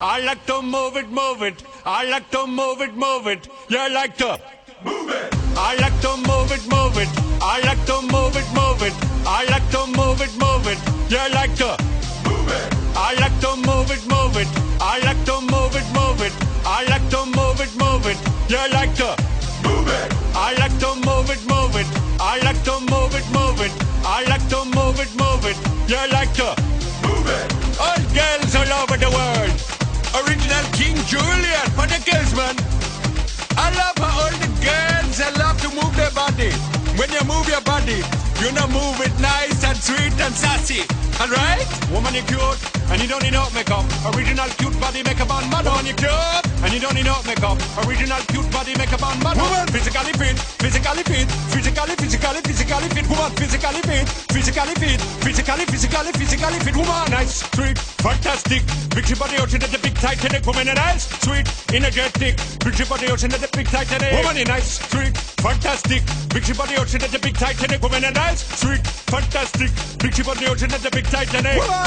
I like to move it, move it. I like to move it, move it. You like to move it. I like to move it, move it. I like to move it, move it. I like to move it, move it. You like to move it. I like to move it, move it. I like to move it, move it. I like to move it, move it. You like to move it. I like to move it, move it. I like to move it, move it. I like to move it, move it. You like to move it. All girls all over the world. Original King Julian for the girls, man. I love how all the girls I love to move their body. When you move your body, you know move it nice and sweet and sassy. Alright? Woman, you cute, and you don't need no makeup. Original cute body makeup on man. Woman, you cute, and you don't need no makeup. Original cute body makeup on man. Woman, physically fit, physically fit, physically fit. Woman, physically fit, physically fit, physically fit. Woman, nice, sweet, fantastic. Big ship on the ocean at the big Titanic. Woman, nice, sweet, energetic. Big ship on the ocean at the big Titanic. Woman, nice, sweet, fantastic. Big ship on the ocean at the big Titanic. Woman, nice, sweet, fantastic. Big ship on the ocean at the big Titanic.